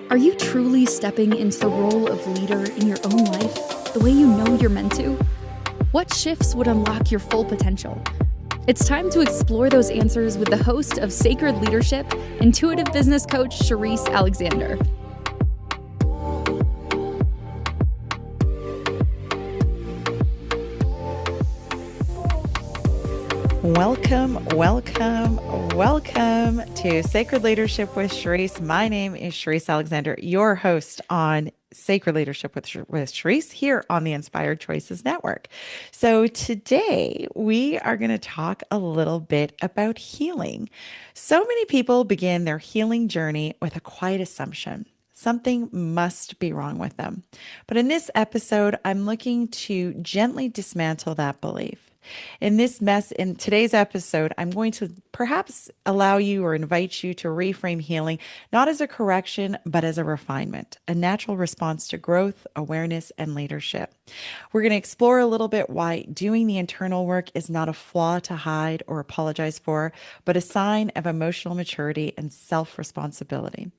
Are you truly stepping into the role of leader in your own life the way you know you're meant to? What shifts would unlock your full potential? It's time to explore those answers with the host of Sacred Leadership, intuitive business coach Sherisse Alexander. Welcome to Sacred Leadership with Sherisse. My name is Sherisse Alexander, your host on Sacred Leadership with Sherisse here on the Inspired Choices Network. So today we are going to talk a little bit about healing. So many people begin their healing journey with a quiet assumption. Something must be wrong with them. But in this episode, I'm looking to gently dismantle that belief. In today's episode, I'm going to perhaps allow you or invite you to reframe healing, not as a correction, but as a refinement, a natural response to growth, awareness, and leadership. We're going to explore a little bit why doing the internal work is not a flaw to hide or apologize for, but a sign of emotional maturity and self-responsibility.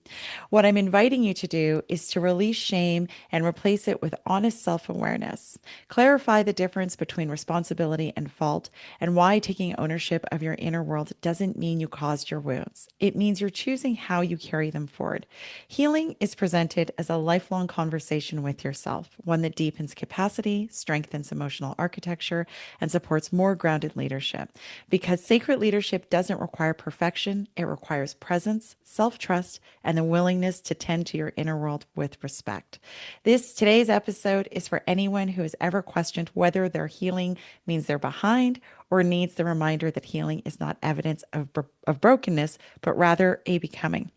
What I'm inviting you to do is to release shame and replace it with honest self-awareness. Clarify the difference between responsibility and fault, and why taking ownership of your inner world doesn't mean you caused your wounds. It means you're choosing how you carry them forward. Healing is presented as a lifelong conversation with yourself, one that deepens capacity, strengthens emotional architecture, and supports more grounded leadership. Because sacred leadership doesn't require perfection, it requires presence, self-trust, and the willingness to tend to your inner world with respect. Today's episode is for anyone who has ever questioned whether their healing means they're behind or needs the reminder that healing is not evidence of brokenness, but rather a becoming.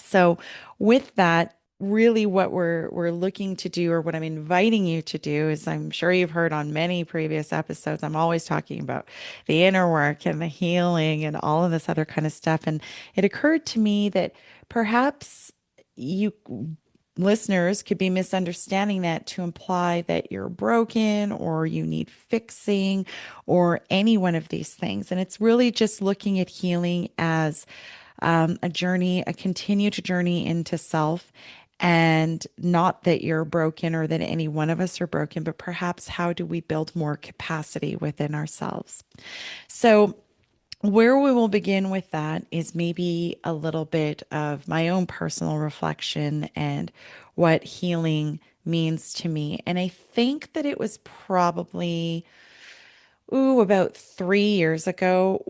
So with that, really what we're looking to do, or what I'm inviting you to do, is, I'm sure you've heard on many previous episodes, I'm always talking about the inner work and the healing and all of this other kind of stuff. And it occurred to me that perhaps you listeners could be misunderstanding that to imply that you're broken or you need fixing or any one of these things. And it's really just looking at healing as a journey, a continued journey into self. And not that you're broken or that any one of us are broken, but perhaps how do we build more capacity within ourselves? So, where we will begin with that is maybe a little bit of my own personal reflection and what healing means to me. And I think that it was probably about 3 years ago,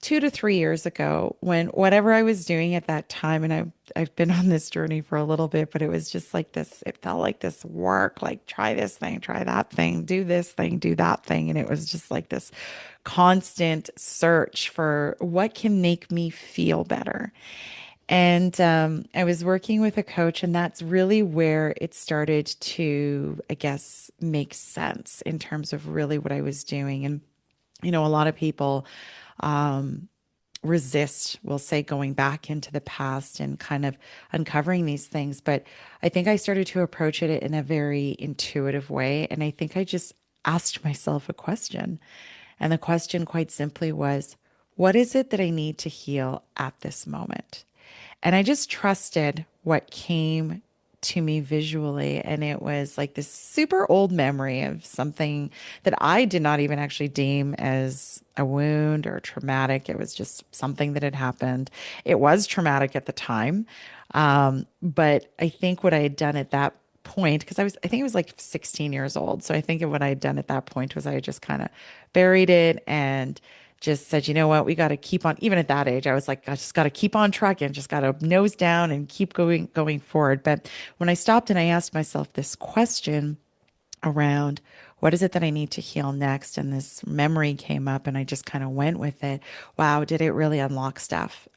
2 to 3 years ago, when whatever I was doing at that time, and I've been on this journey for a little bit, but it was just like this, it felt like this work, like try this thing, try that thing, do this thing, do that thing. And it was just like this constant search for what can make me feel better. And I was working with a coach, and that's really where it started to, I guess, make sense in terms of really what I was doing. And, a lot of people resist, we'll say, going back into the past and kind of uncovering these things. But I think I started to approach it in a very intuitive way. And I think I just asked myself a question. And the question, quite simply, was, what is it that I need to heal at this moment? And I just trusted what came to me visually. And it was like this super old memory of something that I did not even actually deem as a wound or traumatic. It was just something that had happened. It was traumatic at the time. But I think what I had done at that point, because I think it was like 16 years old. So I think what I had done at that point was I had just kind of buried it and just said, you know what, we got to keep on, even at that age, I was like, I just got to keep on trucking, just got to nose down and keep going forward. But when I stopped and I asked myself this question around what is it that I need to heal next, and this memory came up and I just kind of went with it. Wow, did it really unlock stuff?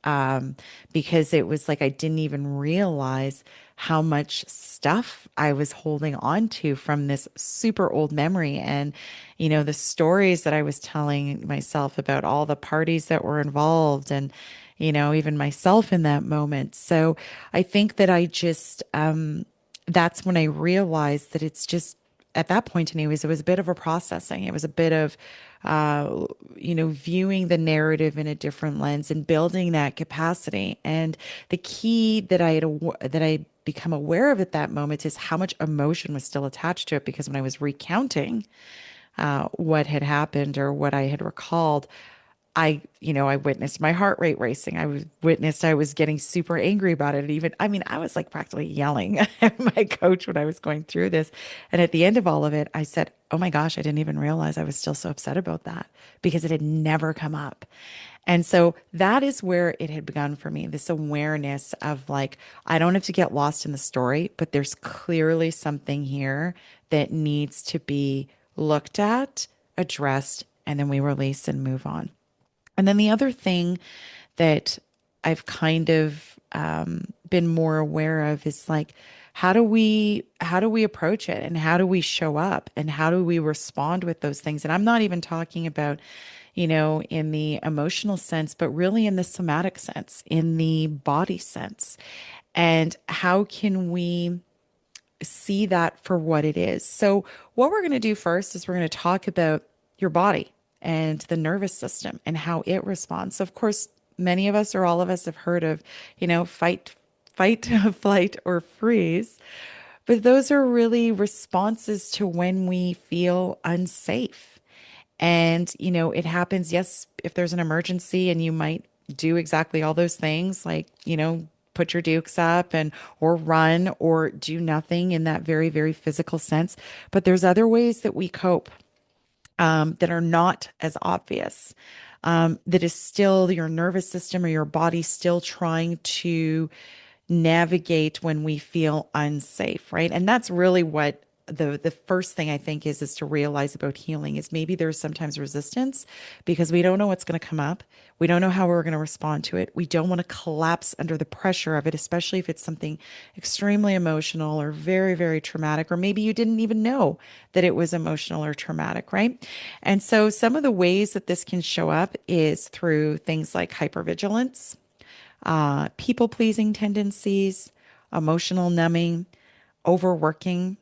Because it was like I didn't even realize how much stuff I was holding on to from this super old memory. And, the stories that I was telling myself about all the parties that were involved, and, even myself in that moment. So I think that I just, that's when I realized that it's just at that point, anyways, it was a bit of a processing. It was a bit of, viewing the narrative in a different lens and building that capacity. And the key that that I become aware of at that moment is how much emotion was still attached to it. Because when I was recounting what had happened or what I had recalled, I witnessed my heart rate racing. I was getting super angry about it. Even, I mean, I was like practically yelling at my coach when I was going through this. And at the end of all of it, I said, "Oh my gosh, I didn't even realize I was still so upset about that because it had never come up." And so that is where it had begun for me, this awareness of like, I don't have to get lost in the story, but there's clearly something here that needs to be looked at, addressed, and then we release and move on. And then the other thing that I've kind of been more aware of is like, how do we approach it, and how do we show up, and how do we respond with those things? And I'm not even talking about, in the emotional sense, but really in the somatic sense, in the body sense. And how can we see that for what it is? So, what we're going to do first is we're going to talk about your body and the nervous system and how it responds. So, of course, many of us or all of us have heard of, fight, flight, or freeze. But those are really responses to when we feel unsafe. And, it happens, yes, if there's an emergency and you might do exactly all those things, like, put your dukes up and or run or do nothing in that very, very physical sense. But there's other ways that we cope that are not as obvious. That is still your nervous system or your body still trying to navigate when we feel unsafe, right? And that's really what the first thing I think is to realize about healing is maybe there's sometimes resistance because we don't know what's going to come up. We don't know how we're going to respond to it. We don't want to collapse under the pressure of it, especially if it's something extremely emotional or very, very traumatic, or maybe you didn't even know that it was emotional or traumatic, right? And so some of the ways that this can show up is through things like hypervigilance, people pleasing tendencies, emotional numbing, overworking,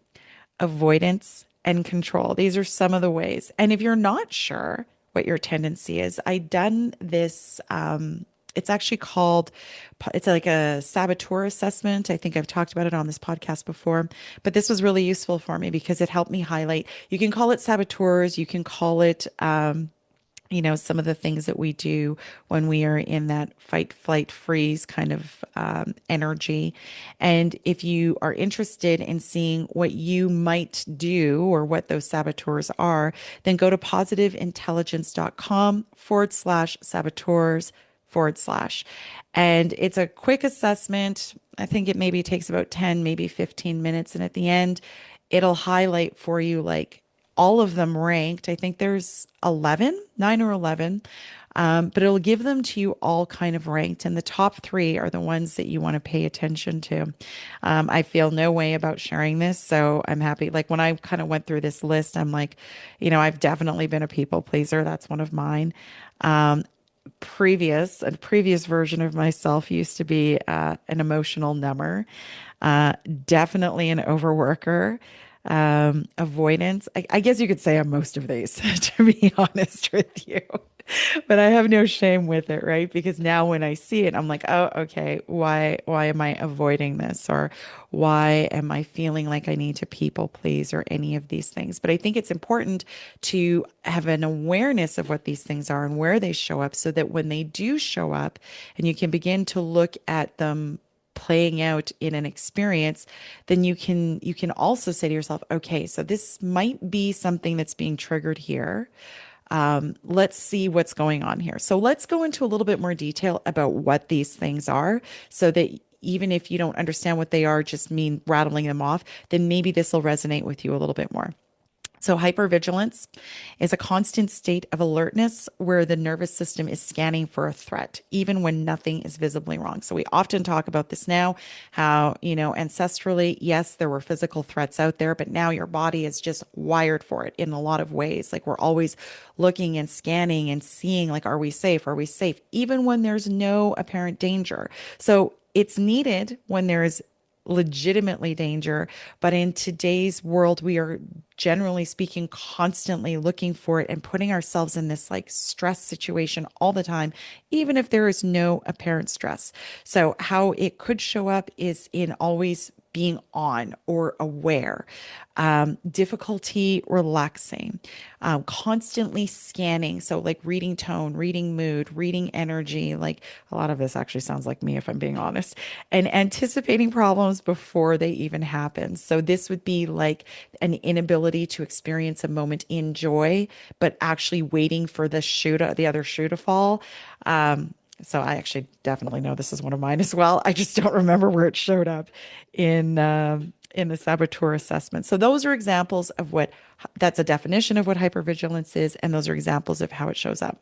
avoidance, and control. These are some of the ways. And if you're not sure what your tendency is, I done this. It's actually called, it's like a saboteur assessment. I think I've talked about it on this podcast before, but this was really useful for me because it helped me highlight. You can call it saboteurs, you can call it, some of the things that we do when we are in that fight, flight, freeze kind of energy. And if you are interested in seeing what you might do or what those saboteurs are, then go to positiveintelligence.com/saboteurs and it's a quick assessment. I think it maybe takes about 10, maybe 15 minutes. And at the end, it'll highlight for you like all of them ranked. I think there's 11, 9 or 11, but it'll give them to you all kind of ranked. And the top three are the ones that you want to pay attention to. I feel no way about sharing this. So I'm happy. Like when I kind of went through this list, I'm like, I've definitely been a people pleaser. That's one of mine. A previous version of myself used to be an emotional number, definitely an overworker, avoidance. I guess you could say I'm most of these, to be honest with you. But I have no shame with it, right? Because now when I see it, I'm like, oh, okay, why am I avoiding this? Or why am I feeling like I need to people please or any of these things? But I think it's important to have an awareness of what these things are and where they show up so that when they do show up and you can begin to look at them playing out in an experience, then you can also say to yourself, okay, so this might be something that's being triggered here. Let's see what's going on here. So let's go into a little bit more detail about what these things are so that even if you don't understand what they are, just mean rattling them off, then maybe this will resonate with you a little bit more. So, hypervigilance is a constant state of alertness where the nervous system is scanning for a threat, even when nothing is visibly wrong. So, we often talk about this now, how, ancestrally, yes, there were physical threats out there, but now your body is just wired for it in a lot of ways. Like, we're always looking and scanning and seeing, like, are we safe? Are we safe? Even when there's no apparent danger. So, it's needed when there's legitimately danger. But in today's world, we are generally speaking constantly looking for it and putting ourselves in this like stress situation all the time, even if there is no apparent stress. So, how it could show up is in always being on or aware, difficulty relaxing, constantly scanning. So, like reading tone, reading mood, reading energy. Like a lot of this actually sounds like me, if I'm being honest, and anticipating problems before they even happen. So, this would be like an inability to experience a moment in joy, but actually waiting for the other shoe to fall. So I actually definitely know this is one of mine as well. I just don't remember where it showed up in the saboteur assessment. So those are examples of what that's a definition of what hypervigilance is, and those are examples of how it shows up.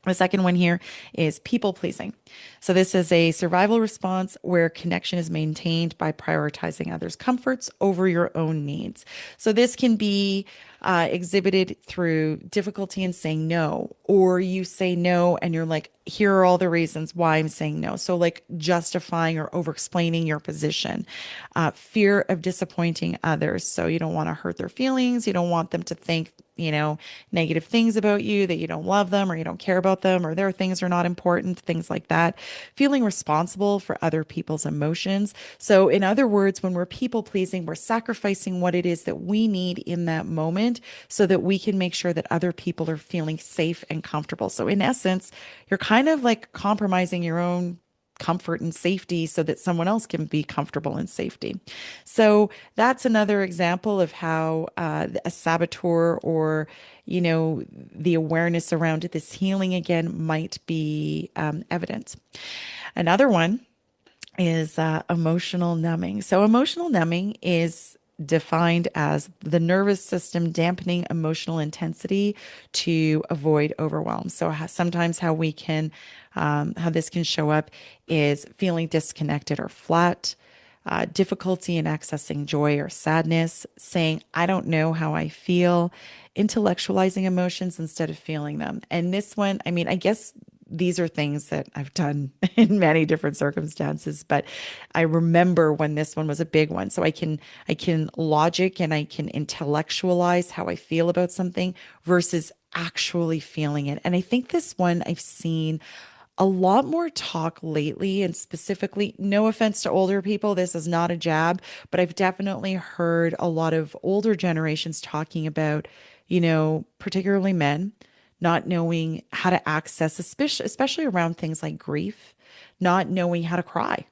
The second one here is people pleasing. So, this is a survival response where connection is maintained by prioritizing others' comforts over your own needs. So, this can be exhibited through difficulty in saying no, or you say no and you're like, here are all the reasons why I'm saying no. So, like justifying or over explaining your position, fear of disappointing others. So, you don't want to hurt their feelings, you don't want them to think negative things about you, that you don't love them or you don't care about them or their things are not important, things like that. Feeling responsible for other people's emotions. So, in other words, when we're people pleasing, we're sacrificing what it is that we need in that moment so that we can make sure that other people are feeling safe and comfortable. So, in essence, you're kind of like compromising your own comfort and safety so that someone else can be comfortable in safety. So that's another example of how a saboteur or, the awareness around this healing again might be evident. Another one is emotional numbing. So, emotional numbing is defined as the nervous system dampening emotional intensity to avoid overwhelm. So, sometimes how this can show up is feeling disconnected or flat, difficulty in accessing joy or sadness, saying, I don't know how I feel, intellectualizing emotions instead of feeling them. And this one, I mean, I guess these are things that I've done in many different circumstances, but I remember when this one was a big one. So I can logic and I can intellectualize how I feel about something versus actually feeling it. And I think this one I've seen a lot more talk lately, and specifically, no offense to older people, this is not a jab, but I've definitely heard a lot of older generations talking about, particularly men not knowing how to access, especially around things like grief, not knowing how to cry,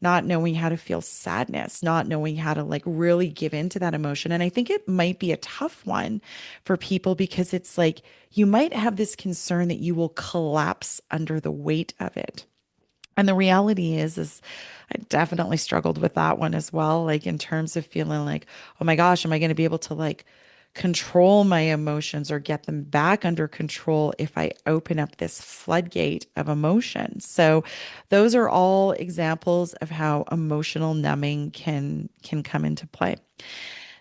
not knowing how to feel sadness, not knowing how to like really give into that emotion. And I think it might be a tough one for people because it's like you might have this concern that you will collapse under the weight of it. And the reality is I definitely struggled with that one as well, like in terms of feeling like, oh my gosh, am I going to be able to like control my emotions or get them back under control if I open up this floodgate of emotion? So those are all examples of how emotional numbing can come into play.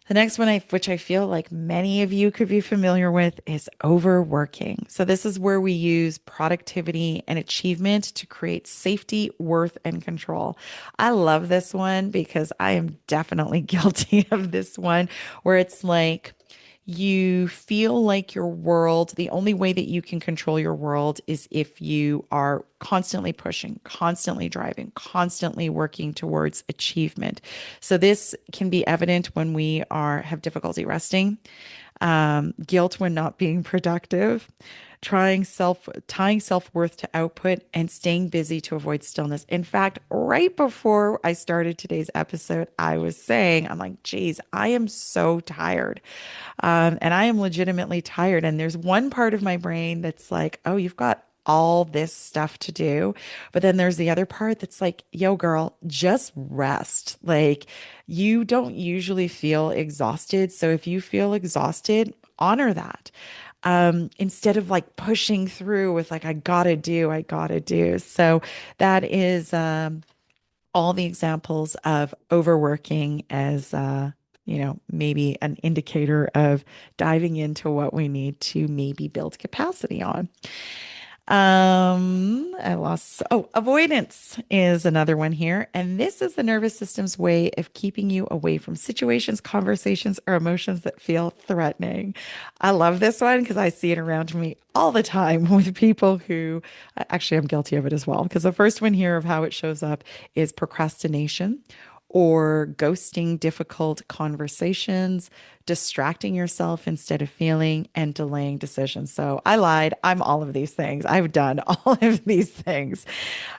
The next one, which I feel like many of you could be familiar with, is overworking. So, this is where we use productivity and achievement to create safety, worth, and control. I love this one because I am definitely guilty of this one, where it's like, you feel like your world, the only way that you can control your world is if you are constantly pushing, constantly driving, constantly working towards achievement. So this can be evident when we have difficulty resting, guilt when not being productive, tying self-worth to output, and staying busy to avoid stillness. In fact, right before I started today's episode, I was saying, I'm like, geez, I am so tired. And I am legitimately tired. And there's one part of my brain that's like, oh, you've got all this stuff to do. But then there's the other part that's like, yo, girl, just rest. Like, you don't usually feel exhausted. So if you feel exhausted, honor that. Instead of like pushing through with like, I gotta do. So that is all the examples of overworking as, maybe an indicator of diving into what we need to maybe build capacity on. I lost. Oh, avoidance is another one here. And this is the nervous system's way of keeping you away from situations, conversations, or emotions that feel threatening. I love this one because I see it around me all the time with people who actually I'm guilty of it as well. Because the first one here of how it shows up is procrastination or ghosting difficult conversations, distracting yourself instead of feeling, and delaying decisions. So I lied. I'm all of these things. I've done all of these things.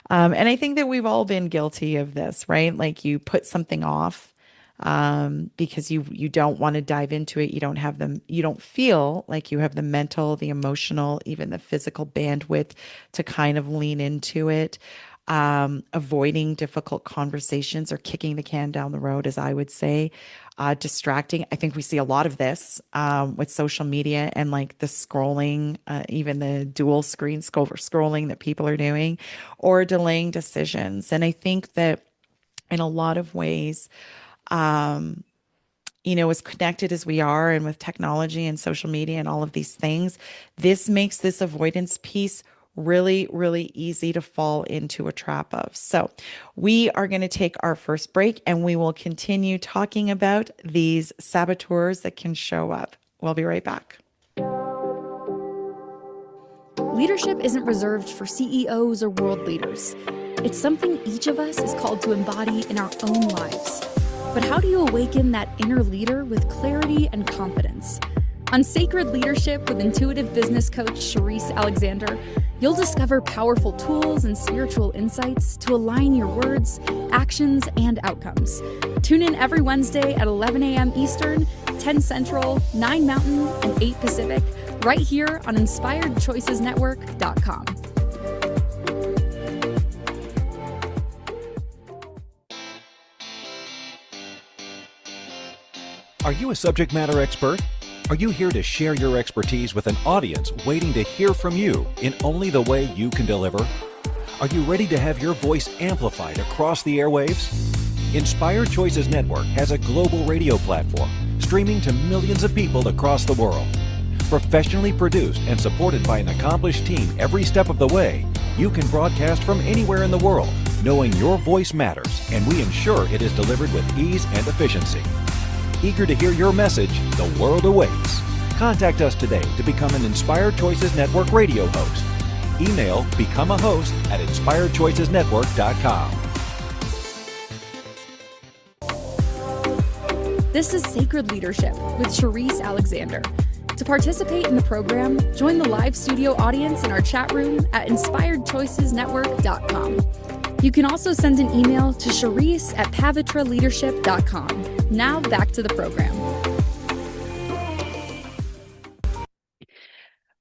And I think that we've all been guilty of this, right? Like you put something off because you don't want to dive into it. You don't have them. You don't feel like you have the mental, the emotional, even the physical bandwidth to kind of lean into it. Avoiding difficult conversations or kicking the can down the road, as I would say. Distracting. I think we see a lot of this with social media and like the scrolling, even the dual screen scrolling that people are doing, or delaying decisions. And I think that in a lot of ways, as connected as we are and with technology and social media and all of these things, this makes this avoidance piece really, really easy to fall into a trap of. So, we are going to take our first break and we will continue talking about these saboteurs that can show up. We'll be right back. Leadership isn't reserved for CEOs or world leaders. It's something each of us is called to embody in our own lives. But how do you awaken that inner leader with clarity and confidence? On Sacred Leadership with intuitive business coach Sherisse Alexander, you'll discover powerful tools and spiritual insights to align your words, actions, and outcomes. Tune in every Wednesday at 11 a.m. Eastern, 10 Central, 9 Mountain, and 8 Pacific, right here on InspiredChoicesNetwork.com. Are you a subject matter expert? Are you here to share your expertise with an audience waiting to hear from you in only the way you can deliver? Are you ready to have your voice amplified across the airwaves? Inspired Choices Network has a global radio platform streaming to millions of people across the world. Professionally produced and supported by an accomplished team every step of the way, you can broadcast from anywhere in the world, knowing your voice matters, and we ensure it is delivered with ease and efficiency. Eager to hear your message, the world awaits. Contact us today to become an Inspired Choices Network radio host. Email become a host at inspiredchoicesnetwork.com. This is Sacred Leadership with Sherisse Alexander. To participate in the program, join the live studio audience in our chat room at inspiredchoicesnetwork.com. You can also send an email to Sherisse@pavitraleadership.com. Now back to the program.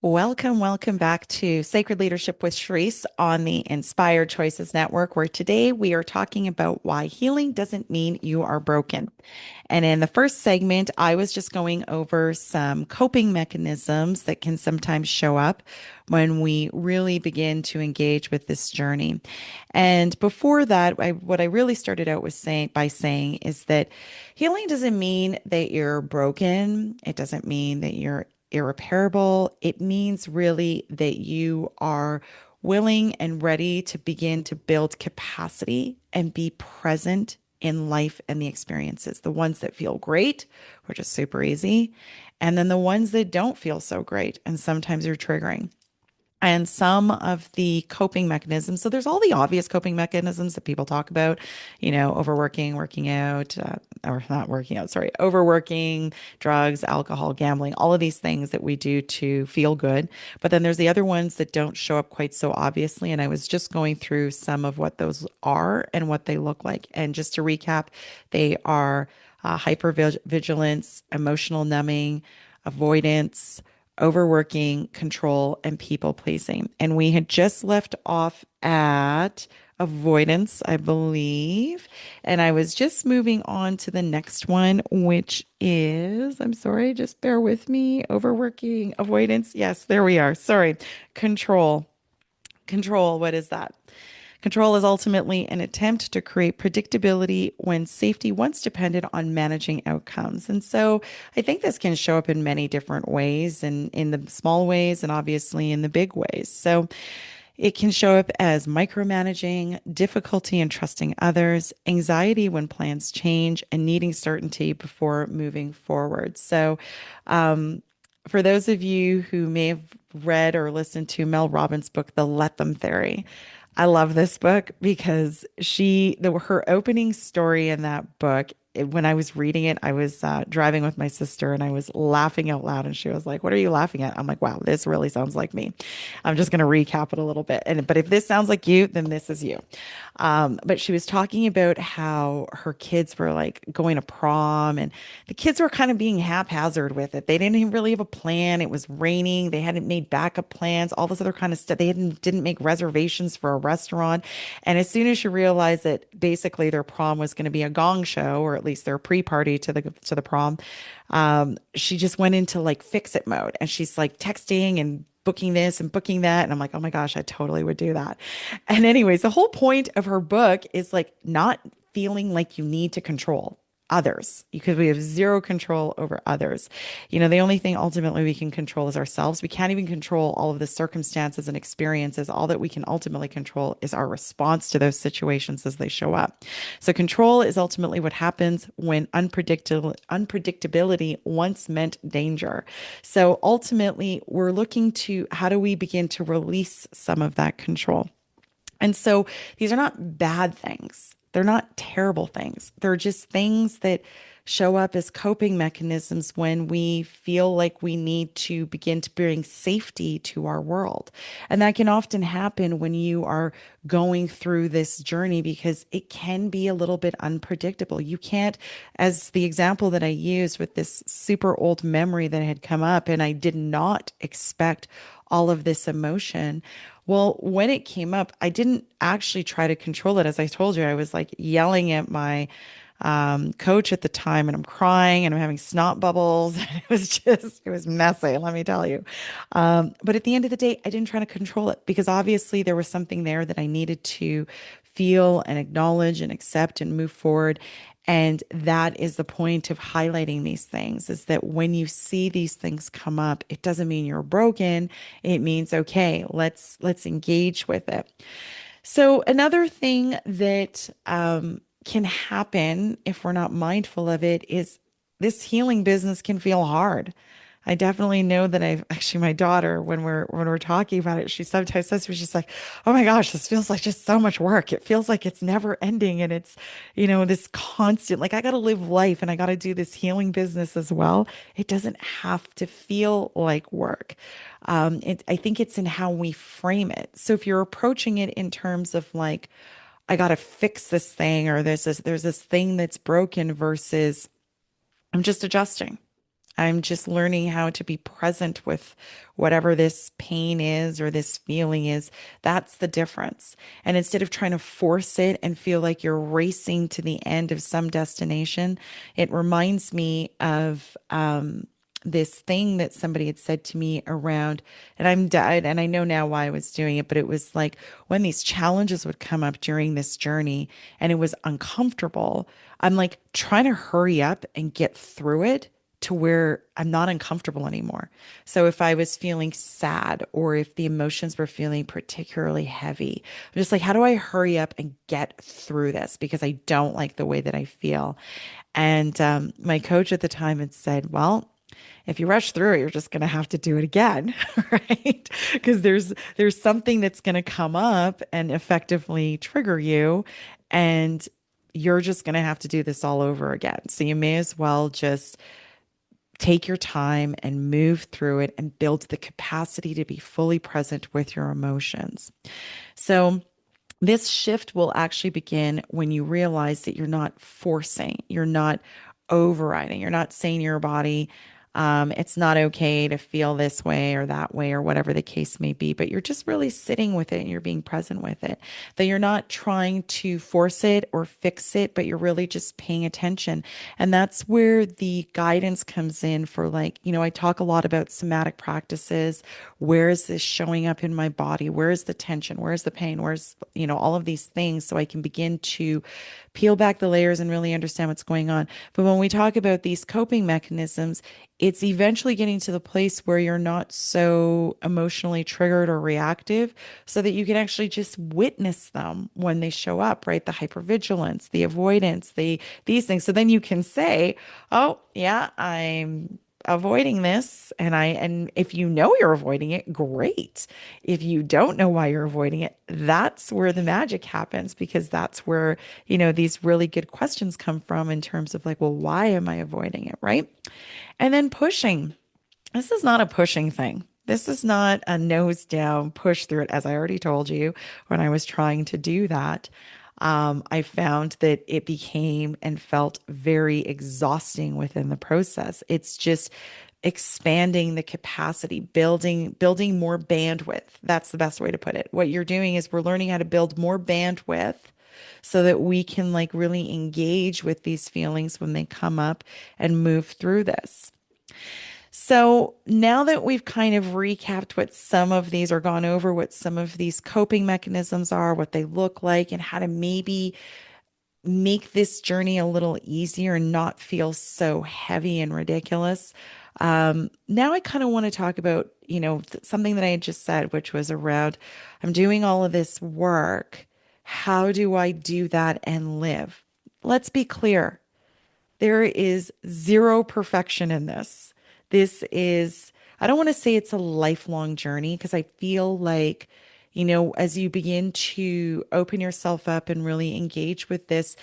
Welcome back to Sacred Leadership with Sherisse on the Inspired Choices Network, where today we are talking about why healing doesn't mean you are broken. And in the first segment, I was just going over some coping mechanisms that can sometimes show up when we really begin to engage with this journey. And before that, what I really started out with by saying is that healing doesn't mean that you're broken. It doesn't mean that you're irreparable. It means really that you are willing and ready to begin to build capacity and be present in life and the experiences, the ones that feel great, which is super easy, and then the ones that don't feel so great and sometimes are triggering. And some of the coping mechanisms. So there's all the obvious coping mechanisms that people talk about, overworking, working out, or not working out, sorry, overworking, drugs, alcohol, gambling, all of these things that we do to feel good. But then there's the other ones that don't show up quite so obviously. And I was just going through some of what those are and what they look like. And just to recap, they are hypervigilance, emotional numbing, avoidance, overworking, control, and people pleasing. And we had just left off at avoidance, I believe. And I was just moving on to the next one, which is, I'm sorry, just bear with me. Overworking, avoidance. Yes, there we are. Sorry. Control. Control. What is that? Control is ultimately an attempt to create predictability when safety once depended on managing outcomes. And so I think this can show up in many different ways, and in the small ways and obviously in the big ways. So it can show up as micromanaging, difficulty in trusting others, anxiety when plans change, and needing certainty before moving forward. So, for those of you who may have read or listened to Mel Robbins' book, The Let Them Theory, I love this book because her opening story in that book, when I was reading it, I was driving with my sister and I was laughing out loud. And she was like, "What are you laughing at?" I'm like, "Wow, this really sounds like me." I'm just going to recap it a little bit. But if this sounds like you, then this is you. But she was talking about how her kids were like going to prom, and the kids were kind of being haphazard with it. They didn't even really have a plan. It was raining. They hadn't made backup plans, all this other kind of stuff. They didn't make reservations for a restaurant. And as soon as she realized that basically their prom was going to be a gong show, or at least their pre-party to the prom, she just went into like fix it mode, and she's like texting and booking this and booking that. And I'm like, oh my gosh, I totally would do that. And anyways, the whole point of her book is like not feeling like you need to control others, because we have zero control over others. The only thing ultimately we can control is ourselves. We can't even control all of the circumstances and experiences. All that we can ultimately control is our response to those situations as they show up. So control is ultimately what happens when unpredictability once meant danger. So ultimately, we're looking to how do we begin to release some of that control? And so these are not bad things. They're not terrible things. They're just things that show up as coping mechanisms when we feel like we need to begin to bring safety to our world. And that can often happen when you are going through this journey, because it can be a little bit unpredictable. You can't, as the example that I used with this super old memory that had come up, and I did not expect all of this emotion. Well, when it came up, I didn't actually try to control it. As I told you, I was like yelling at my coach at the time, and I'm crying and I'm having snot bubbles. It was messy, let me tell you. But at the end of the day, I didn't try to control it, because obviously there was something there that I needed to feel and acknowledge and accept and move forward. And that is the point of highlighting these things, is that when you see these things come up, it doesn't mean you're broken. It means, okay, let's engage with it. So another thing that can happen if we're not mindful of it is this healing business can feel hard. I definitely know that my daughter, when we're talking about it, she sometimes says to me, she's like, "Oh my gosh, this feels like just so much work. It feels like it's never ending. And it's, this constant, like I got to live life and I got to do this healing business as well." It doesn't have to feel like work. I think it's in how we frame it. So if you're approaching it in terms of like, I got to fix this thing, or there's this thing that's broken, versus I'm just adjusting. I'm just learning how to be present with whatever this pain is or this feeling is. That's the difference. And instead of trying to force it and feel like you're racing to the end of some destination, it reminds me of this thing that somebody had said to me around, and and I know now why I was doing it, but it was like when these challenges would come up during this journey and it was uncomfortable, I'm like trying to hurry up and get through it to where I'm not uncomfortable anymore. So if I was feeling sad, or if the emotions were feeling particularly heavy, I'm just like, how do I hurry up and get through this? Because I don't like the way that I feel. And my coach at the time had said, well, if you rush through it, you're just going to have to do it again, right? Because there's something that's going to come up and effectively trigger you, and you're just going to have to do this all over again. So you may as well just take your time and move through it and build the capacity to be fully present with your emotions. So this shift will actually begin when you realize that you're not forcing, you're not overriding, you're not saying to your body, It's not okay to feel this way or that way or whatever the case may be, but you're just really sitting with it and you're being present with it. That you're not trying to force it or fix it, but you're really just paying attention. And that's where the guidance comes in for, like, I talk a lot about somatic practices. Where is this showing up in my body? Where is the tension? Where's the pain? Where's, all of these things, so I can begin to peel back the layers and really understand what's going on. But when we talk about these coping mechanisms, it's eventually getting to the place where you're not so emotionally triggered or reactive, so that you can actually just witness them when they show up, right? The hypervigilance, the avoidance, these things. So then you can say, oh yeah, I'm avoiding this. And if you know you're avoiding it, great. If you don't know why you're avoiding it, that's where the magic happens, because that's where, these really good questions come from, in terms of like, well, why am I avoiding it? Right. And then pushing. This is not a pushing thing. This is not a nose down push through it. As I already told you, when I was trying to do that, I found that it became and felt very exhausting within the process. It's just expanding the capacity, building more bandwidth. That's the best way to put it. What you're doing is we're learning how to build more bandwidth, so that we can like really engage with these feelings when they come up and move through this. So now that we've kind of recapped what some of these, or gone over what some of these coping mechanisms are, what they look like, and how to maybe make this journey a little easier and not feel so heavy and ridiculous. Now I kind of want to talk about, something that I had just said, which was around, I'm doing all of this work. How do I do that and live? Let's be clear. There is zero perfection in this. This is, I don't want to say it's a lifelong journey, because I feel like, as you begin to open yourself up and really engage with this,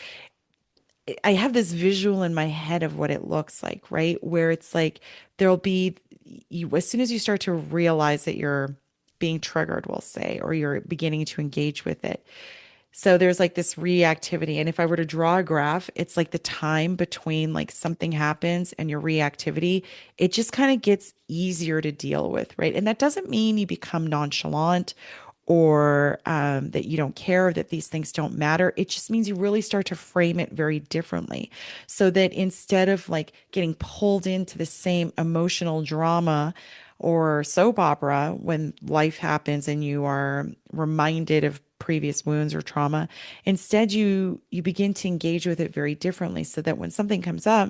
I have this visual in my head of what it looks like, right? Where it's like there'll be, as soon as you start to realize that you're being triggered, we'll say, or you're beginning to engage with it. So there's like this reactivity. And if I were to draw a graph, it's like the time between like something happens and your reactivity, it just kind of gets easier to deal with, right? And that doesn't mean you become nonchalant, or that you don't care, that these things don't matter. It just means you really start to frame it very differently, so that instead of like getting pulled into the same emotional drama or soap opera when life happens and you are reminded of previous wounds or trauma, instead you begin to engage with it very differently, so that when something comes up,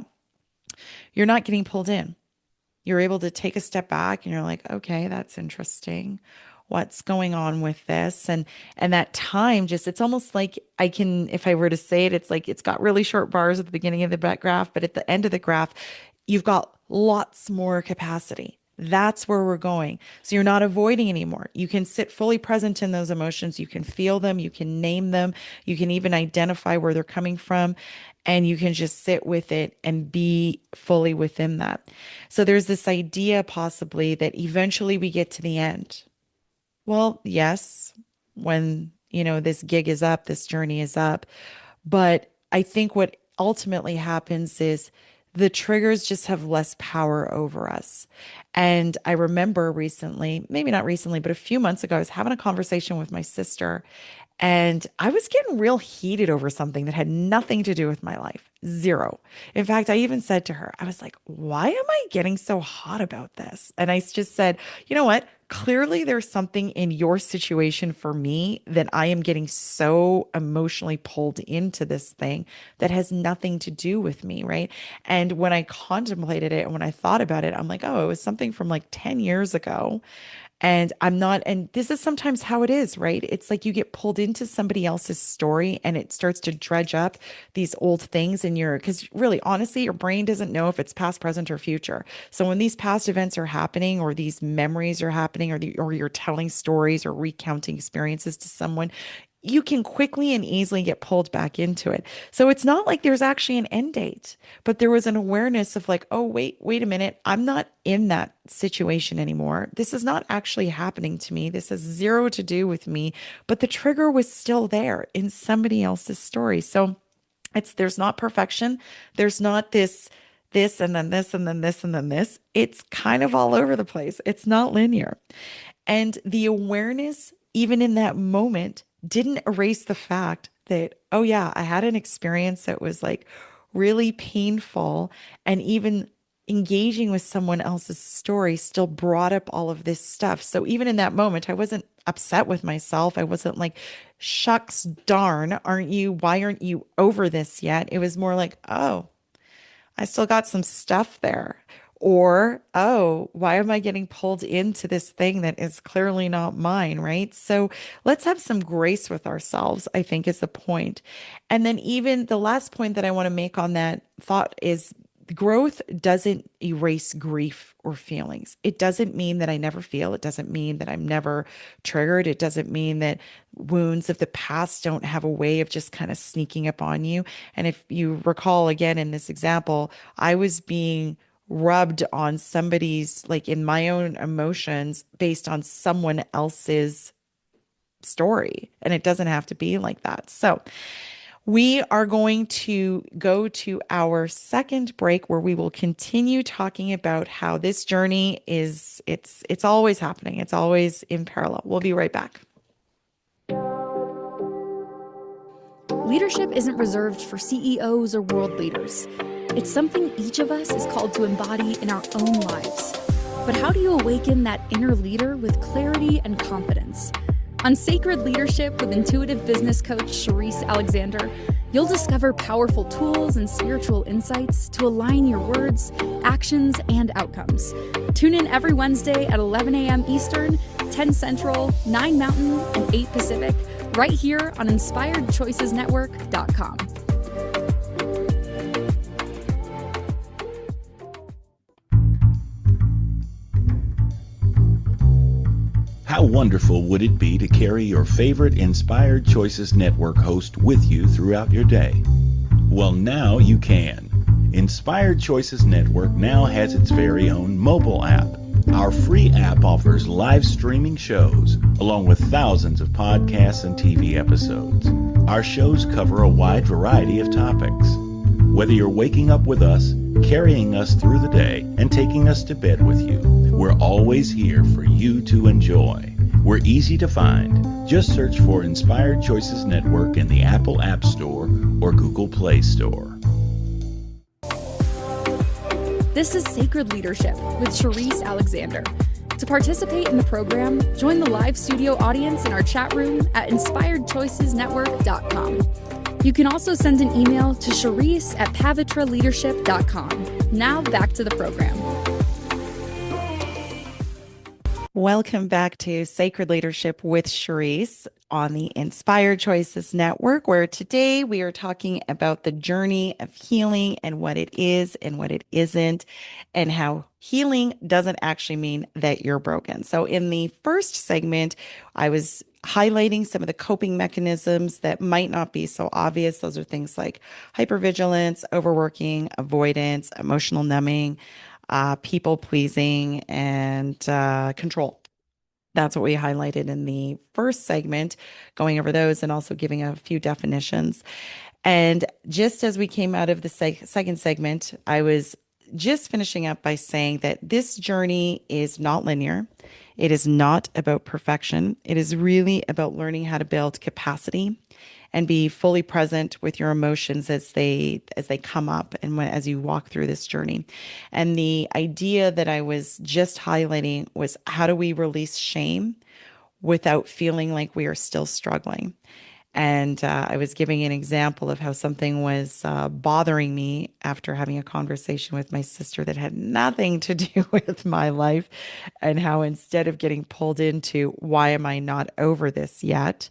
you're not getting pulled in. You're able to take a step back and you're like, okay, that's interesting. What's going on with this? And that time, just, it's almost like, I can, if I were to say it, it's like it's got really short bars at the beginning of the graph, but at the end of the graph, you've got lots more capacity. That's where we're going. So you're not avoiding anymore. You can sit fully present in those emotions. You can feel them. You can name them. You can even identify where they're coming from. And you can just sit with it and be fully within that. So there's this idea possibly that eventually we get to the end. Well, yes, when, this gig is up, this journey is up. But I think what ultimately happens is the triggers just have less power over us. And I remember recently, maybe not recently, but a few months ago, I was having a conversation with my sister, and I was getting real heated over something that had nothing to do with my life. Zero. In fact, I even said to her, I was like, why am I getting so hot about this? And I just said, you know what? Clearly, there's something in your situation for me that I am getting so emotionally pulled into this thing that has nothing to do with me, right? And when I contemplated it and when I thought about it, I'm like, oh, it was something from like 10 years ago. And I'm not, and this is sometimes how it is, right? It's like you get pulled into somebody else's story and it starts to dredge up these old things in your, because really, honestly, your brain doesn't know if it's past, present, or future. So when these past events are happening, or these memories are happening, or you're telling stories or recounting experiences to someone, you can quickly and easily get pulled back into it. So it's not like there's actually an end date, but there was an awareness of like, oh, wait a minute. I'm not in that situation anymore. This is not actually happening to me. This has zero to do with me, but the trigger was still there in somebody else's story. So there's not perfection. There's not this this and then this and then this and then this. It's kind of all over the place. It's not linear. And the awareness, even in that moment, didn't erase the fact that, oh, yeah, I had an experience that was like really painful. And even engaging with someone else's story still brought up all of this stuff. So even in that moment, I wasn't upset with myself. I wasn't like, shucks, darn, why aren't you over this yet? It was more like, oh, I still got some stuff there. Or, oh, why am I getting pulled into this thing that is clearly not mine, right? So let's have some grace with ourselves, I think is the point. And then, even the last point that I want to make on that thought is growth doesn't erase grief or feelings. It doesn't mean that I never feel. It doesn't mean that I'm never triggered. It doesn't mean that wounds of the past don't have a way of just kind of sneaking up on you. And if you recall, again, in this example, I was being rubbed on somebody's, like in my own emotions based on someone else's story. And it doesn't have to be like that. So we are going to go to our second break, where we will continue talking about how this journey is, it's always happening. It's always in parallel. We'll be right back. Leadership isn't reserved for CEOs or world leaders. It's something each of us is called to embody in our own lives. But how do you awaken that inner leader with clarity and confidence? On Sacred Leadership with intuitive business coach Sherisse Alexander, you'll discover powerful tools and spiritual insights to align your words, actions, and outcomes. Tune in every Wednesday at 11 a.m. Eastern, 10 Central, 9 Mountain, and 8 Pacific, right here on InspiredChoicesNetwork.com. How wonderful would it be to carry your favorite Inspired Choices Network host with you throughout your day? Well, now you can. Inspired Choices Network now has its very own mobile app. Our free app offers live streaming shows, along with thousands of podcasts and TV episodes. Our shows cover a wide variety of topics. Whether you're waking up with us, carrying us through the day, and taking us to bed with you, we're always here for you to enjoy. We're easy to find. Just search for Inspired Choices Network in the Apple App Store or Google Play Store. This is Sacred Leadership with Sherisse Alexander. To participate in the program, join the live studio audience in our chat room at InspiredChoicesNetwork.com. You can also send an email to Sherisse@pavitraleadership.com. Now back to the program. Welcome back to Sacred Leadership with Sherisse on the Inspired Choices Network, where today we are talking about the journey of healing and what it is and what it isn't, and how healing doesn't actually mean that you're broken. So in the first segment, I was highlighting some of the coping mechanisms that might not be so obvious. Those are things like hypervigilance, overworking, avoidance, emotional numbing, people pleasing, and control. That's what we highlighted in the first segment, going over those and also giving a few definitions. And just as we came out of the second segment, I was just finishing up by saying that this journey is not linear. It is not about perfection. It is really about learning how to build capacity and be fully present with your emotions as they come up and as you walk through this journey. And the idea that I was just highlighting was, how do we release shame without feeling like we are still struggling? And I was giving an example of how something was bothering me after having a conversation with my sister that had nothing to do with my life, and how instead of getting pulled into, why am I not over this yet?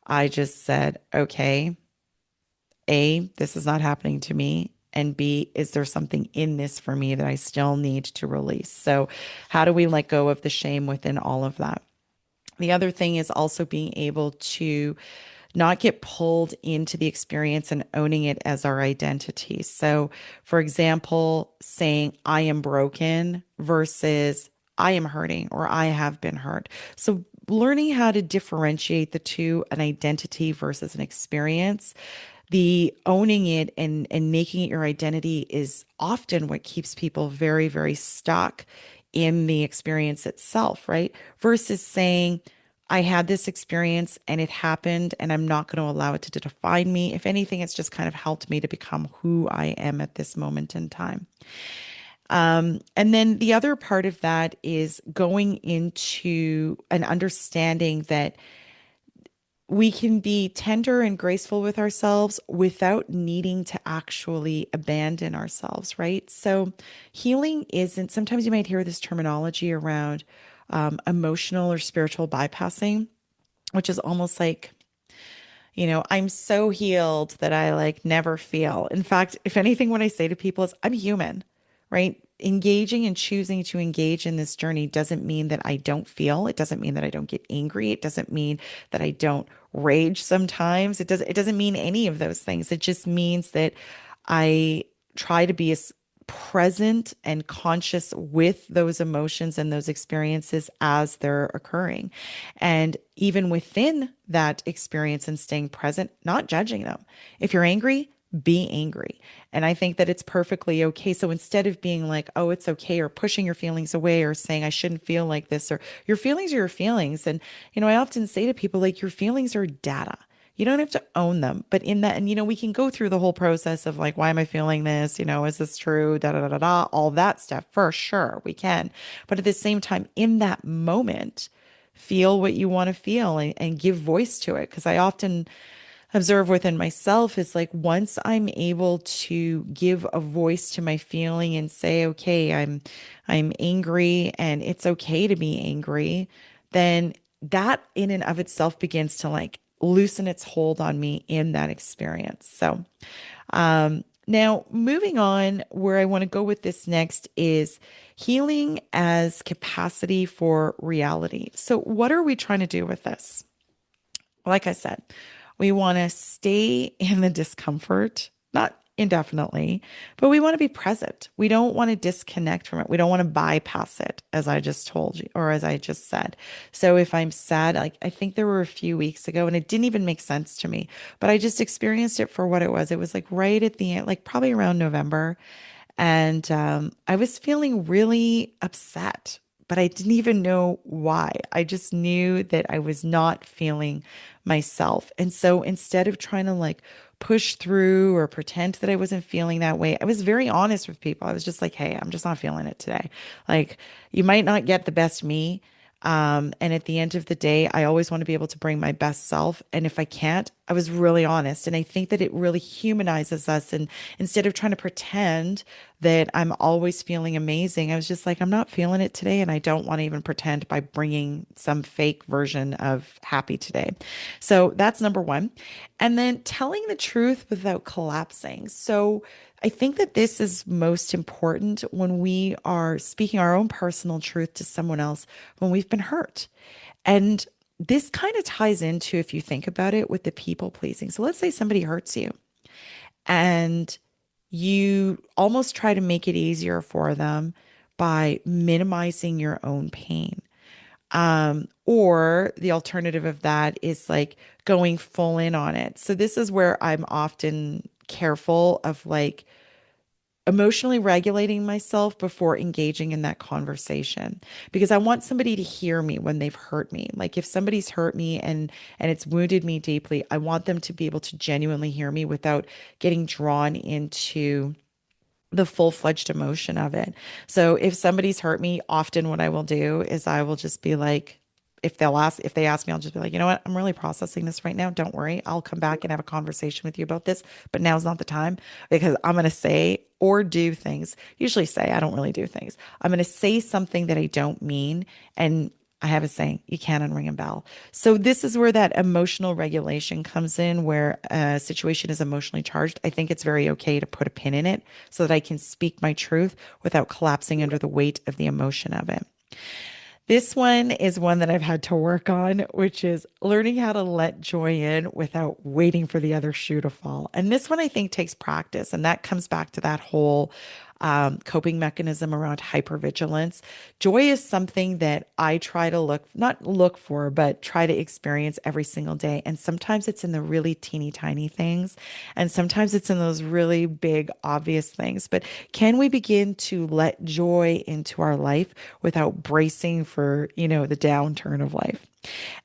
I just said, okay, A, this is not happening to me. And B, is there something in this for me that I still need to release? So how do we let go of the shame within all of that? The other thing is also being able to not get pulled into the experience and owning it as our identity. So, for example, saying I am broken versus I am hurting or I have been hurt. So learning how to differentiate the two, an identity versus an experience, The owning it and making it your identity is often what keeps people very, very stuck in the experience itself, right? Versus saying, I had this experience and it happened, and I'm not going to allow it to define me. If anything, it's just kind of helped me to become who I am at this moment in time. And then the other part of that is going into an understanding that we can be tender and graceful with ourselves without needing to actually abandon ourselves, right? So, healing isn't, sometimes you might hear this terminology around emotional or spiritual bypassing, which is almost like, I'm so healed that I like never feel. In fact, if anything, what I say to people is, I'm human, right? Engaging and choosing to engage in this journey doesn't mean that I don't feel. It doesn't mean that I don't get angry. It doesn't mean that I don't rage sometimes. It doesn't mean any of those things. It just means that I try to be as present and conscious with those emotions and those experiences as they're occurring. And even within that experience and staying present, not judging them. If you're angry, be angry. And I think that it's perfectly okay. So instead of being like, oh, it's okay, or pushing your feelings away, or saying, I shouldn't feel like this, or your feelings are your feelings. And, I often say to people, like, your feelings are data. You don't have to own them. But in that, and, we can go through the whole process of like, why am I feeling this? Is this true? Da, da, da, da, da, all that stuff. For sure, we can. But at the same time, in that moment, feel what you want to feel and give voice to it. Because I often observe within myself is like, once I'm able to give a voice to my feeling and say, okay, I'm angry and it's okay to be angry, then that in and of itself begins to like loosen its hold on me in that experience. So now moving on, where I want to go with this next is healing as capacity for reality. So what are we trying to do with this? Like I said, we want to stay in the discomfort, not indefinitely, but we want to be present. We don't want to disconnect from it. We don't want to bypass it, as I just told you, or as I just said. So if I'm sad, like I think there were a few weeks ago, and it didn't even make sense to me, but I just experienced it for what it was. It was like right at the end, like probably around November. And I was feeling really upset, but I didn't even know why. I just knew that I was not feeling myself. And so instead of trying to like push through or pretend that I wasn't feeling that way, I was very honest with people. I was just like, hey, I'm just not feeling it today. Like, you might not get the best me. And at the end of the day, I always want to be able to bring my best self. And if I can't, I was really honest. And I think that it really humanizes us. And instead of trying to pretend that I'm always feeling amazing, I was just like, I'm not feeling it today. And I don't want to even pretend by bringing some fake version of happy today. So that's number one. And then telling the truth without collapsing. So I think that this is most important when we are speaking our own personal truth to someone else when we've been hurt. And this kind of ties into, if you think about it, with the people pleasing. So let's say somebody hurts you and you almost try to make it easier for them by minimizing your own pain. Or the alternative of that is like going full in on it. So this is where I'm often careful of like emotionally regulating myself before engaging in that conversation, because I want somebody to hear me when they've hurt me. Like if somebody's hurt me and it's wounded me deeply, I want them to be able to genuinely hear me without getting drawn into the full-fledged emotion of it. So if somebody's hurt me, often what I will do is I will just be like, if they ask me, I'll just be like, you know what? I'm really processing this right now. Don't worry. I'll come back and have a conversation with you about this, but now's not the time, because I'm going to say or do things. Usually say, I don't really do things. I'm going to say something that I don't mean. And I have a saying, you can't unring a bell. So this is where that emotional regulation comes in, where a situation is emotionally charged. I think it's very okay to put a pin in it so that I can speak my truth without collapsing under the weight of the emotion of it. This one is one that I've had to work on, which is learning how to let joy in without waiting for the other shoe to fall. And this one I think takes practice. And that comes back to that whole coping mechanism around hypervigilance. Joy is something that I try to not look for, but try to experience every single day. And sometimes it's in the really teeny tiny things, and sometimes it's in those really big, obvious things. But can we begin to let joy into our life without bracing for, the downturn of life?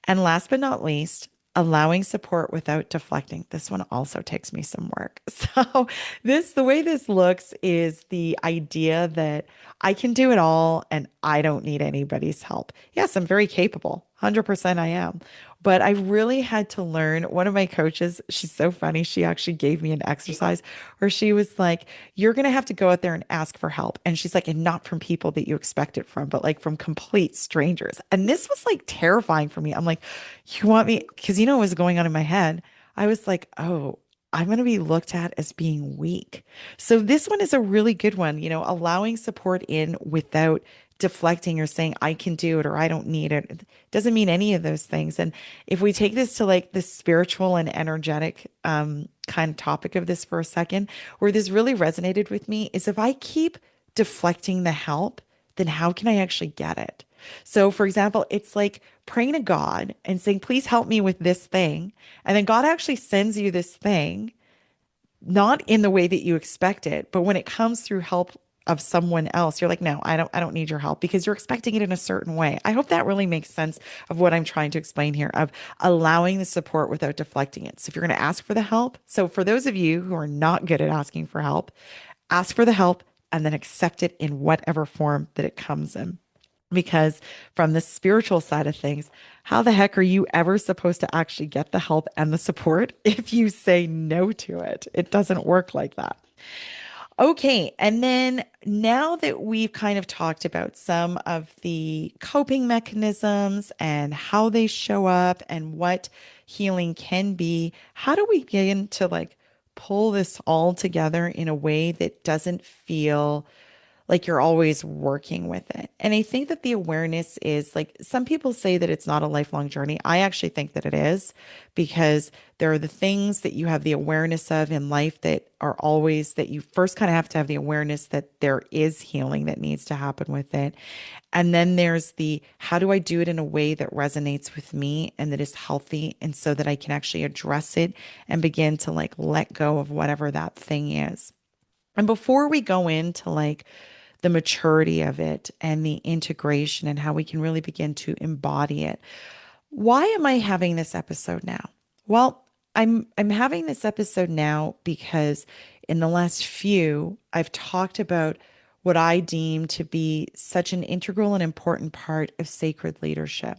And last but not least, allowing support without deflecting. This one also takes me some work. So the way this looks is the idea that I can do it all and I don't need anybody's help. Yes, I'm very capable. 100% I am. But I really had to learn. One of my coaches, she's so funny. She actually gave me an exercise where she was like, you're going to have to go out there and ask for help. And she's like, and not from people that you expect it from, but like from complete strangers. And this was like terrifying for me. I'm like, you want me? Because you know what was going on in my head? I was like, oh, I'm going to be looked at as being weak. So this one is a really good one, allowing support in without deflecting or saying I can do it or I don't need it. It doesn't mean any of those things. And if we take this to like the spiritual and energetic kind of topic of this for a second, where this really resonated with me is if I keep deflecting the help, then how can I actually get it? So, for example, it's like praying to God and saying, please help me with this thing. And then God actually sends you this thing, not in the way that you expect it, but when it comes through help of someone else, you're like, no, I don't need your help because you're expecting it in a certain way. I hope that really makes sense of what I'm trying to explain here of allowing the support without deflecting it. So if you're going to ask for the help, so for those of you who are not good at asking for help, ask for the help and then accept it in whatever form that it comes in. Because from the spiritual side of things, how the heck are you ever supposed to actually get the help and the support if you say no to it? It doesn't work like that. Okay, and then now that we've kind of talked about some of the coping mechanisms and how they show up and what healing can be, how do we begin to like pull this all together in a way that doesn't feel like you're always working with it? And I think that the awareness is like some people say that it's not a lifelong journey. I actually think that it is because there are the things that you have the awareness of in life that are always that you first kind of have to have the awareness that there is healing that needs to happen with it. And then there's the how do I do it in a way that resonates with me and that is healthy and so that I can actually address it and begin to like let go of whatever that thing is. And before we go into like the maturity of it and the integration and how we can really begin to embody it. Why am I having this episode now? Well, I'm having this episode now because in the last few, I've talked about what I deem to be such an integral and important part of sacred leadership,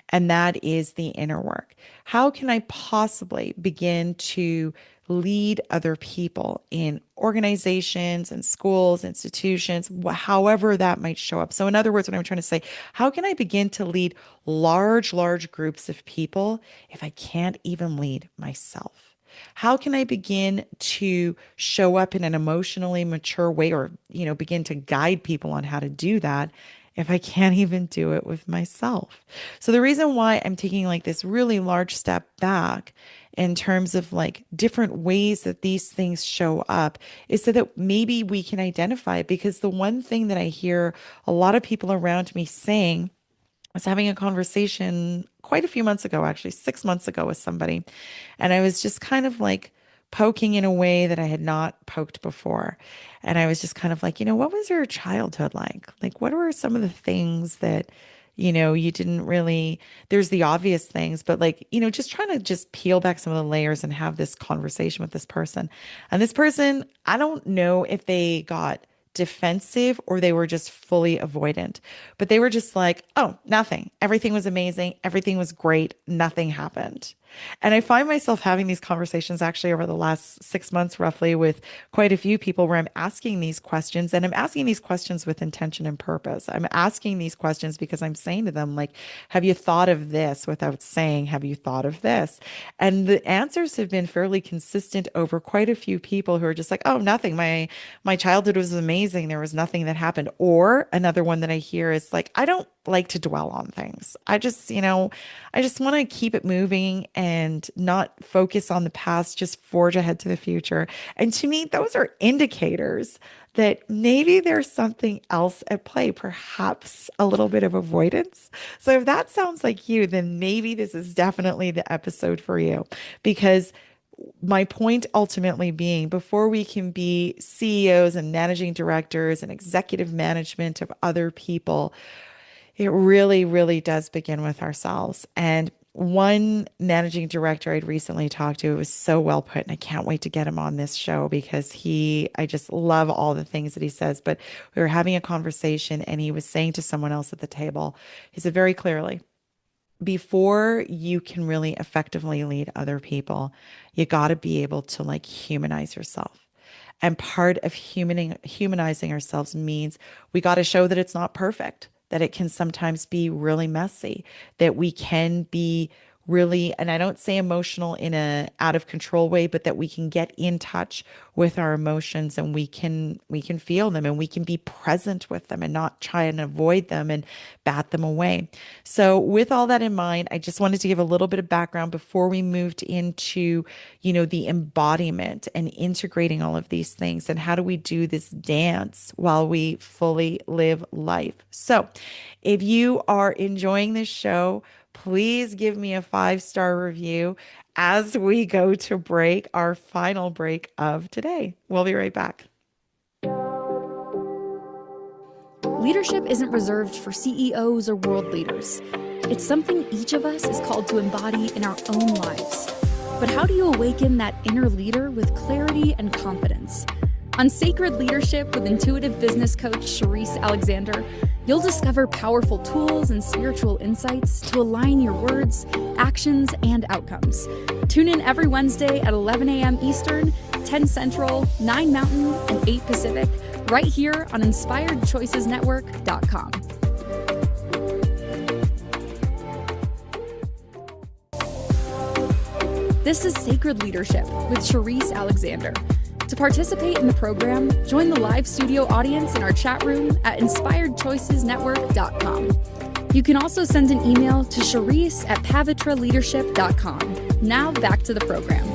and that is the inner work. How can I possibly begin to lead other people in organizations and schools, institutions, however that might show up? So in other words, what I'm trying to say, how can I begin to lead large groups of people if I can't even lead myself? How can I begin to show up in an emotionally mature way or, begin to guide people on how to do that if I can't even do it with myself? So the reason why I'm taking like this really large step back in terms of like different ways that these things show up is so that maybe we can identify it. Because the one thing that I hear a lot of people around me saying, I was having a conversation quite a few months ago, actually 6 months ago with somebody. And I was just kind of like poking in a way that I had not poked before. And I was just kind of like, what was your childhood like? Like, what were some of the things that, you didn't really, there's the obvious things, but like, just trying to just peel back some of the layers and have this conversation with this person. And this person, I don't know if they got defensive or they were just fully avoidant, but they were just like, oh, nothing. Everything was amazing. Everything was great. Nothing happened. And I find myself having these conversations actually over the last 6 months, roughly, with quite a few people where I'm asking these questions, and I'm asking these questions with intention and purpose. I'm asking these questions because I'm saying to them, like, have you thought of this, without saying, have you thought of this? And the answers have been fairly consistent over quite a few people who are just like, oh, nothing. My childhood was amazing. amazing. There was nothing that happened. Or another one that I hear is like, I don't like to dwell on things. I just want to keep it moving and not focus on the past, just forge ahead to the future. And to me, those are indicators that maybe there's something else at play, perhaps a little bit of avoidance. So if that sounds like you, then maybe this is definitely the episode for you, because my point ultimately being, before we can be CEOs and managing directors and executive management of other people, it really, really does begin with ourselves. And one managing director I'd recently talked to, it was so well put, and I can't wait to get him on this show because I just love all the things that he says. But we were having a conversation and he was saying to someone else at the table, he said very clearly, before you can really effectively lead other people, you got to be able to like humanize yourself. And part of humanizing ourselves means we got to show that it's not perfect, that it can sometimes be really messy, that we can be really, and I don't say emotional in a out of control way, but that we can get in touch with our emotions and we can feel them and we can be present with them and not try and avoid them and bat them away. So with all that in mind, I just wanted to give a little bit of background before we moved into, the embodiment and integrating all of these things and how do we do this dance while we fully live life. So if you are enjoying this show, please give me a 5-star review as we go to break, our final break of today. We'll be right back. Leadership isn't reserved for CEOs or world leaders. It's something each of us is called to embody in our own lives. But how do you awaken that inner leader with clarity and confidence? On Sacred Leadership with intuitive business coach Sherisse Alexander, you'll discover powerful tools and spiritual insights to align your words, actions, and outcomes. Tune in every Wednesday at 11 a.m. Eastern, 10 Central, 9 Mountain, and 8 Pacific, right here on InspiredChoicesNetwork.com. This is Sacred Leadership with Sherisse Alexander. To participate in the program, join the live studio audience in our chat room at InspiredChoicesNetwork.com. You can also send an email to Sherisse@pavitraleadership.com. Now back to the program.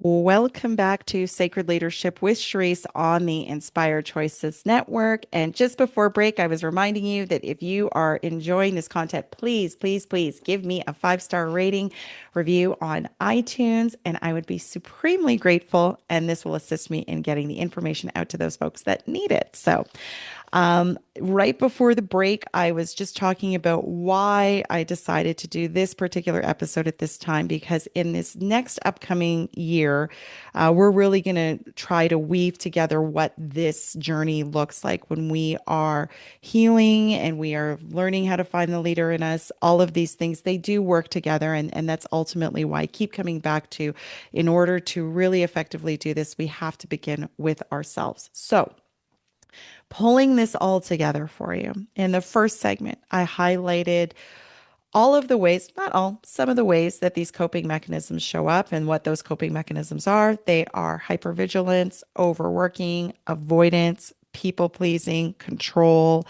Welcome back to Sacred Leadership with Sherisse on the Inspired Choices Network. And just before break, I was reminding you that if you are enjoying this content, please, please, please give me a 5-star rating review on iTunes, and I would be supremely grateful. And this will assist me in getting the information out to those folks that need it. So right before the break, I was just talking about why I decided to do this particular episode at this time, because in this next upcoming year, we're really going to try to weave together what this journey looks like when we are healing and we are learning how to find the leader in us. All of these things, they do work together. And that's ultimately why I keep coming back to, in order to really effectively do this, we have to begin with ourselves. So pulling this all together for you. In the first segment, I highlighted all of the ways, not all, some of the ways that these coping mechanisms show up and what those coping mechanisms are. They are hypervigilance, overworking, avoidance, people pleasing, control.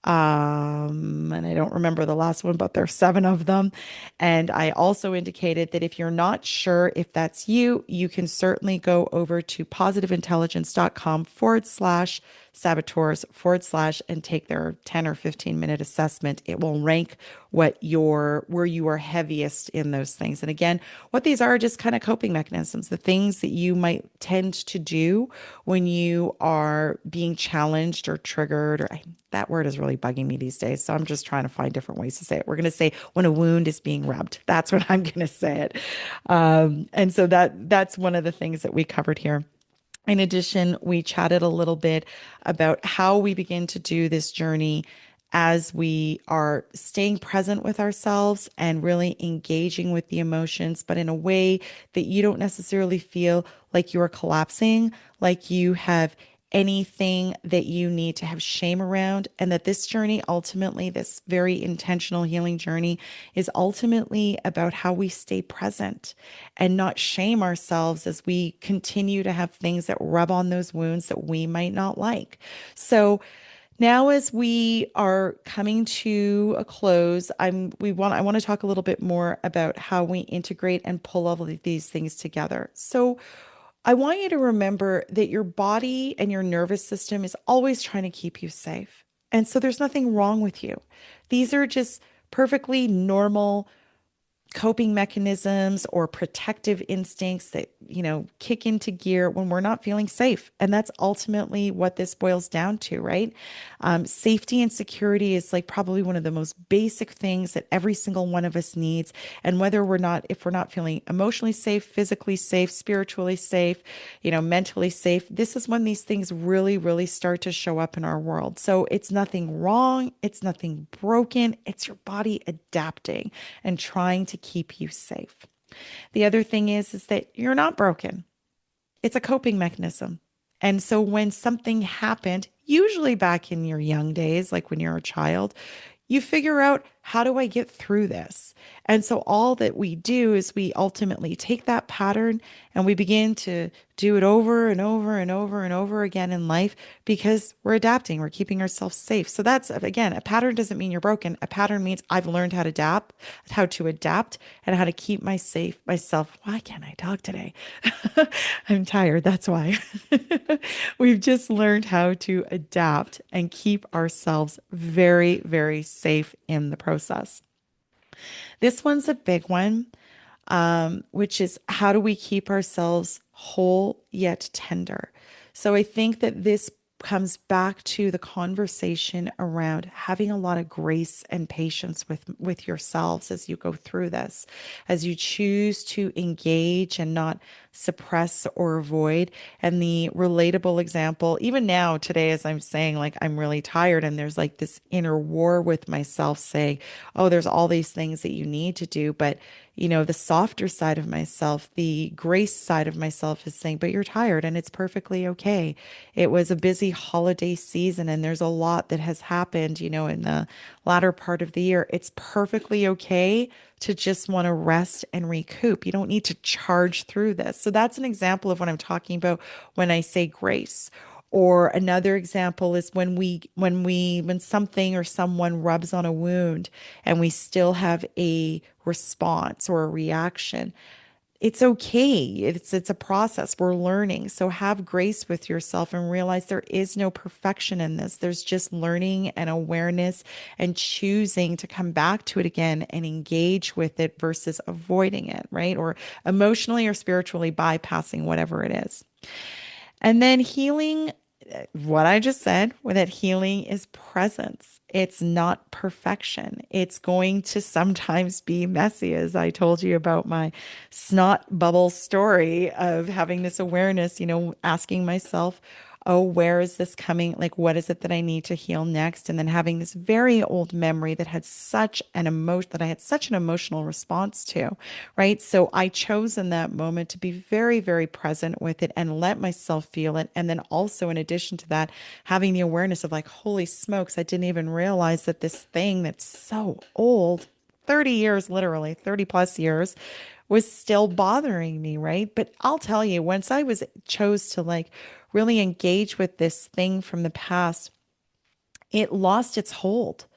And I don't remember the last one, but there's 7 of them. And I also indicated that if you're not sure if that's you, you can certainly go over to positiveintelligence.com/saboteurs/ and take their 10 or 15 minute assessment. It will rank where you are heaviest in those things. And again, what these are just kind of coping mechanisms, the things that you might tend to do when you are being challenged or triggered, or that word is really bugging me these days. So I'm just trying to find different ways to say it. We're going to say when a wound is being rubbed. That's what I'm going to say it. And so that's one of the things that we covered here. In addition, we chatted a little bit about how we begin to do this journey as we are staying present with ourselves and really engaging with the emotions, but in a way that you don't necessarily feel like you are collapsing, like you have anything that you need to have shame around, and that this journey, ultimately, this very intentional healing journey, is ultimately about how we stay present and not shame ourselves as we continue to have things that rub on those wounds that we might not like. So now, as we are coming to a close, I want to talk a little bit more about how we integrate and pull all of these things together. So I want you to remember that your body and your nervous system is always trying to keep you safe. And so there's nothing wrong with you. These are just perfectly normal coping mechanisms or protective instincts that, kick into gear when we're not feeling safe. And that's ultimately what this boils down to, right? Safety and security is like probably one of the most basic things that every single one of us needs. And if we're not feeling emotionally safe, physically safe, spiritually safe, mentally safe, this is when these things really, really start to show up in our world. So it's nothing wrong. It's nothing broken. It's your body adapting and trying to keep you safe. The other thing is that you're not broken. It's a coping mechanism. And so when something happened, usually back in your young days, like when you're a child, you figure out, how do I get through this? And so all that we do is we ultimately take that pattern and we begin to do it over and over and over and over again in life, because we're adapting, we're keeping ourselves safe. So that's, again, a pattern doesn't mean you're broken. A pattern means I've learned how to adapt and how to keep myself. Why can't I talk today? I'm tired. That's why. We've just learned how to adapt and keep ourselves very, very safe in the process. This one's a big one, which is, how do we keep ourselves whole yet tender? So I think that this comes back to the conversation around having a lot of grace and patience with yourselves as you go through this, as you choose to engage and not suppress or avoid. And the relatable example, even now today, as I'm saying, like, I'm really tired, and there's like this inner war with myself saying, oh, there's all these things that you need to do. But the softer side of myself, the grace side of myself, is saying, but you're tired and it's perfectly okay. It was a busy holiday season and there's a lot that has happened, in the latter part of the year. It's perfectly okay to just want to rest and recoup. You don't need to charge through this. So that's an example of what I'm talking about when I say grace. Or another example is when something or someone rubs on a wound and we still have a response or a reaction. It's okay. It's a process. We're learning. So have grace with yourself and realize there is no perfection in this. There's just learning and awareness and choosing to come back to it again and engage with it versus avoiding it, right? Or emotionally or spiritually bypassing whatever it is. And then healing, what I just said, that healing is presence. It's not perfection. It's going to sometimes be messy, as I told you about my snot bubble story of having this awareness, asking myself, oh, where is this coming? Like, what is it that I need to heal next? And then having this very old memory that had such an emotional response to, right? So I chose in that moment to be very, very present with it and let myself feel it. And then also, in addition to that, having the awareness of like, holy smokes, I didn't even realize that this thing that's so old, 30 years, literally 30 plus years, was still bothering me, right? But I'll tell you, once I chose to like really engage with this thing from the past, it lost its hold.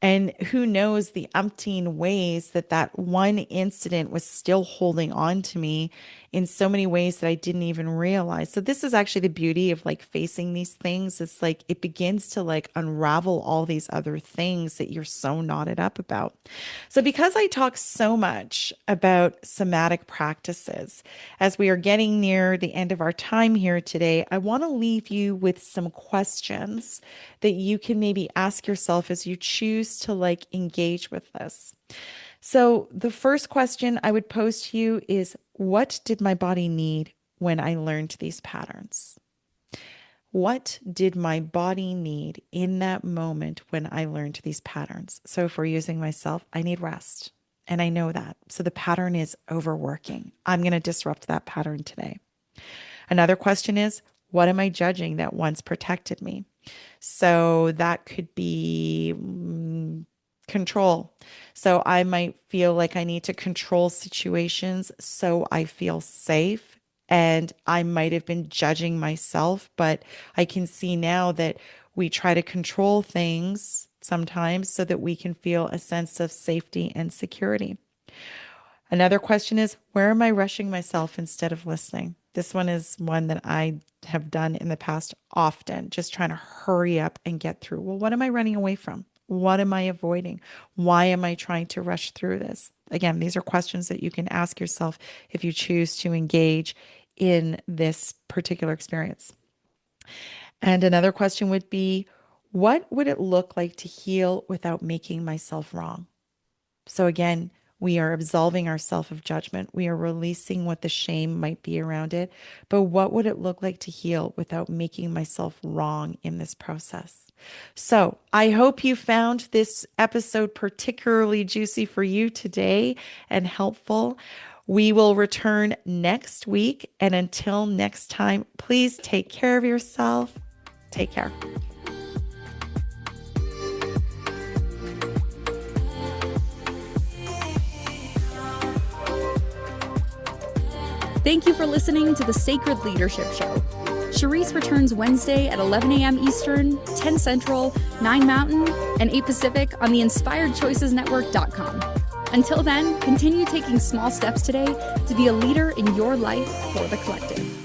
And who knows the umpteen ways that one incident was still holding on to me in so many ways that I didn't even realize. So this is actually the beauty of like facing these things. It's like it begins to like unravel all these other things that you're so knotted up about. So because I talk so much about somatic practices, as we are getting near the end of our time here today, I want to leave you with some questions that you can maybe ask yourself as you choose to like engage with this. So the first question I would pose to you is, what did my body need when I learned these patterns? What did my body need in that moment when I learned these patterns? So if we're using myself, I need rest. And I know that. So the pattern is overworking. I'm going to disrupt that pattern today. Another question is, What am I judging that once protected me? So that could be control. So I might feel like I need to control situations so I feel safe. And I might have been judging myself, but I can see now that we try to control things sometimes so that we can feel a sense of safety and security. Another question is, where am I rushing myself instead of listening? This one is one that I have done in the past often, just trying to hurry up and get through. Well, what am I running away from? What am I avoiding? Why am I trying to rush through this? Again, these are questions that you can ask yourself if you choose to engage in this particular experience. And another question would be, what would it look like to heal without making myself wrong? So again, we are absolving ourselves of judgment. We are releasing what the shame might be around it. But what would it look like to heal without making myself wrong in this process? So I hope you found this episode particularly juicy for you today and helpful. We will return next week. And until next time, please take care of yourself. Take care. Thank you for listening to the Sacred Leadership Show. Sherisse returns Wednesday at 11 a.m. Eastern, 10 Central, 9 Mountain, and 8 Pacific on the InspiredChoicesNetwork.com. Until then, continue taking small steps today to be a leader in your life for the collective.